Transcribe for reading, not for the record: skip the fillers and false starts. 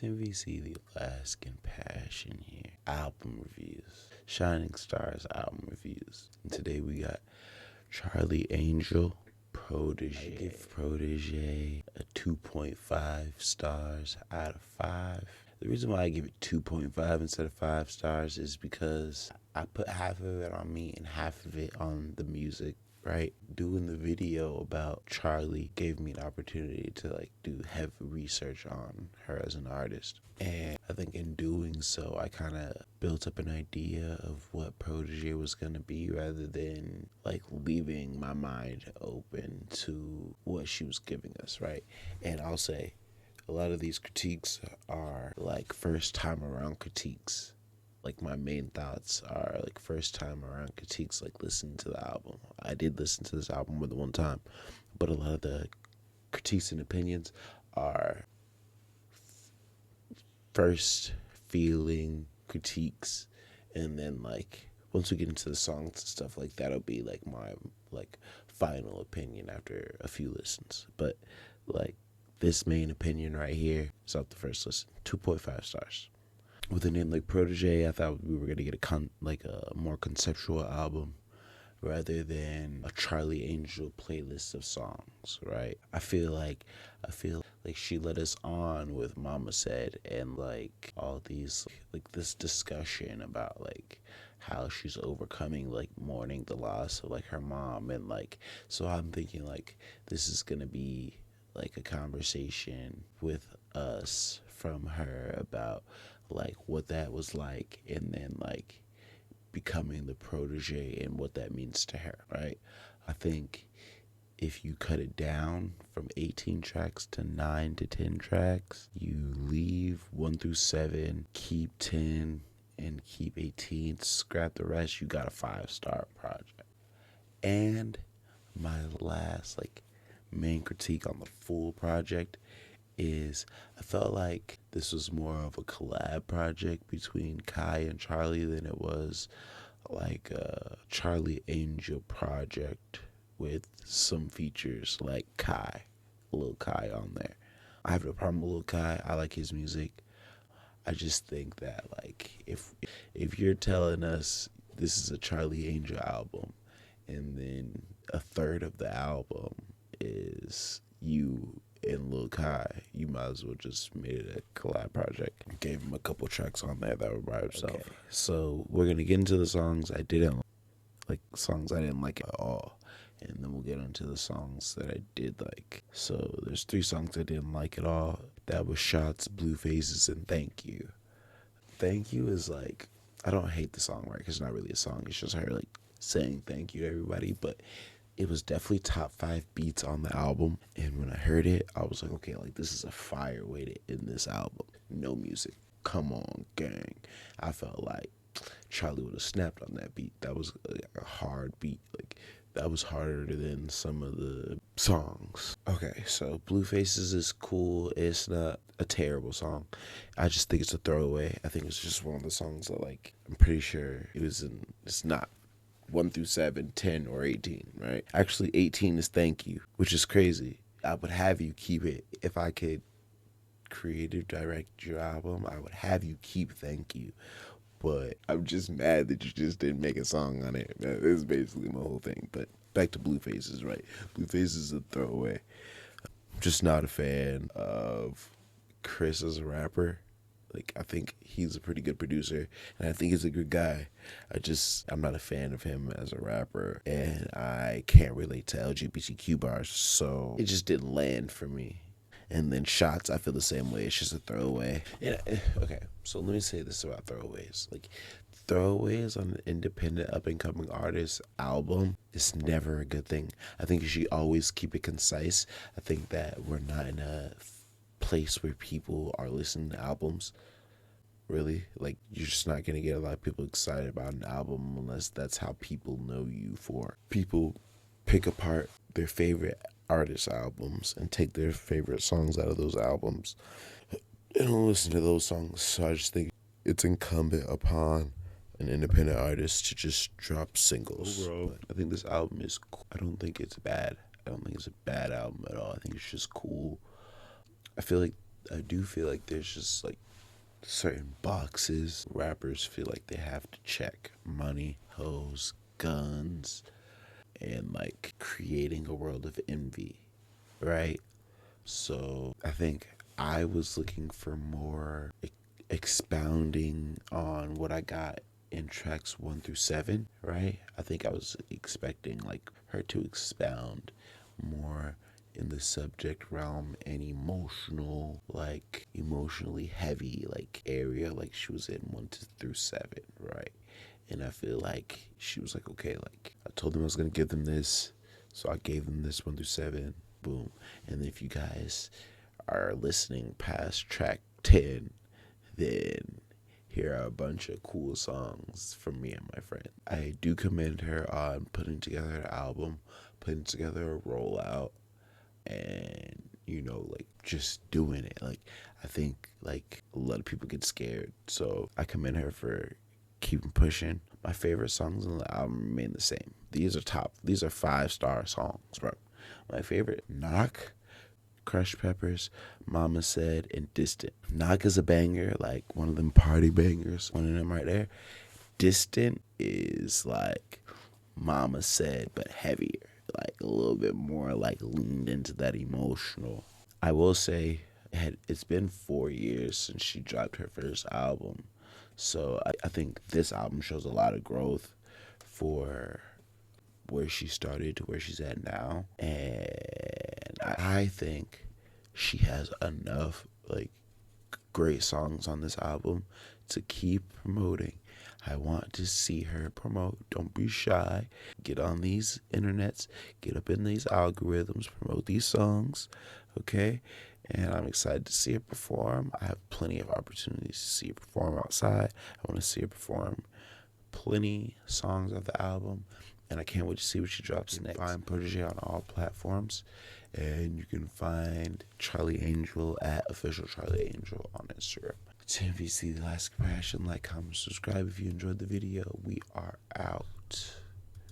MVC, the Alaskan Passion here. Album reviews. Shining Stars album reviews. And today we got Charlie Angel, Protege. I give Protege a 2.5 stars out of 5. The reason why I give it 2.5 instead of 5 stars is because I put half of it on me and half of it on the music. Right, doing the video about Charlie gave me an opportunity to do heavy research on her as an artist, and I think in doing so I kind of built up an idea of what Protege was gonna be, rather than leaving my mind open to what she was giving us. Right, and I'll say a lot of these critiques are first time around critiques. My main thoughts are first time around critiques, listening to the album. I did listen to this album more than one time, but a lot of the critiques and opinions are first feeling critiques, and then once we get into the songs and stuff that'll be my final opinion after a few listens. But this main opinion right here is off the first listen. 2.5 stars. With a name like Protege, I thought we were gonna get a more conceptual album rather than a Charlie Angel playlist of songs, right? I feel like she let us on with Mama Said, and all these this discussion about how she's overcoming mourning the loss of her mom, and so I'm thinking this is gonna be a conversation with us from her about what that was and then becoming the Protege and what that means to her, right? I think if you cut it down from 18 tracks to 9 to 10 tracks, you leave 1 through 7, keep 10, and keep 18, scrap the rest, you got a 5-star project. And my last main critique on the full project is I felt like this was more of a collab project between Kai and Charlie than it was a Charlie Angel project with some features like Kai, Lil Kai on there. I have no problem with Lil Kai. I like his music. I just think that if you're telling us this is a Charlie Angel album, and then a third of the album is you and Lil Kai, you might as well just made it a collab project. Gave him a couple tracks on there that were by himself. Okay. So we're gonna get into the songs I didn't songs I didn't like at all, and then we'll get into the songs that I did like. So there's 3 songs I didn't like at all. That was Shots, Blue Faces, and Thank You. Thank You is I don't hate the song, right? Because it's not really a song. It's just her saying thank you to everybody, but it was definitely top 5 beats on the album, and when I heard it, I was like, okay, this is a fire way to end this album. No music. Come on, gang. I felt like Charlie would have snapped on that beat. That was a hard beat. That was harder than some of the songs. Okay, so Blue Faces is cool. It's not a terrible song. I just think it's a throwaway. I think it's just one of the songs that I'm pretty sure it's not 1 through 7, 10, or 18, right? Actually, 18 is Thank You, which is crazy. I would have you keep it. If I could creative direct your album, I would have you keep Thank You. But I'm just mad that you just didn't make a song on it. That is basically my whole thing. But back to Blue Faces, right? Blue Faces is a throwaway. I'm just not a fan of Chris as a rapper. I think he's a pretty good producer, and I think he's a good guy. I'm not a fan of him as a rapper, and I can't relate to LGBTQ bars, so it just didn't land for me. And then Shots, I feel the same way. It's just a throwaway. And, okay, so let me say this about throwaways. Throwaways on an independent up-and-coming artist album is never a good thing. I think you should always keep it concise. I think that we're not in a place where people are listening to albums, really. You're just not gonna get a lot of people excited about an album unless that's how people know you for. People pick apart their favorite artist albums and take their favorite songs out of those albums and listen to those songs. So I just think it's incumbent upon an independent artist to just drop singles. But I think this album is cool. I don't think it's bad. I don't think it's a bad album at all. I think it's just cool. I feel like I do feel like there's just like certain boxes rappers feel like they have to check: money, hoes, guns, and like creating a world of envy, right? So I think I was looking for more expounding on what I got in tracks 1 through 7, right? I think I was expecting like her to expound more in the subject realm and emotionally heavy like area like she was in 1 through 7, right? And I feel like she was like, okay, like I told them I was gonna give them this, so I gave them this 1 through 7, boom. And if you guys are listening past track 10, then here are a bunch of cool songs from me and my friend. I do commend her on putting together an album, putting together a rollout, and like just doing it. Like I think like a lot of people get scared, so I commend her for keeping pushing. My favorite songs on the album remain the same. These are 5-star songs, bro. My favorite: Knock, Crushed Peppers, Mama Said, and Distant. Knock is a banger, like one of them party bangers, one of them right there. Distant is like Mama Said, but heavier, like a little bit more like leaned into that emotional. I will say it's been 4 years since she dropped her first album, so I think this album shows a lot of growth for where she started to where she's at now, and I think she has enough like great songs on this album to keep promoting. I want to see her promote. Don't be shy. Get on these internets, get up in these algorithms, promote these songs, okay? And I'm excited to see her perform. I have plenty of opportunities to see her perform outside. I want to see her perform plenty songs of the album, and I can't wait to see what she drops next. Find Protege on all platforms, and you can find Charlie Angel at official Charlie Angel on Instagram. To MVC, The Last Compassion. Like, comment, subscribe if you enjoyed the video. We are out.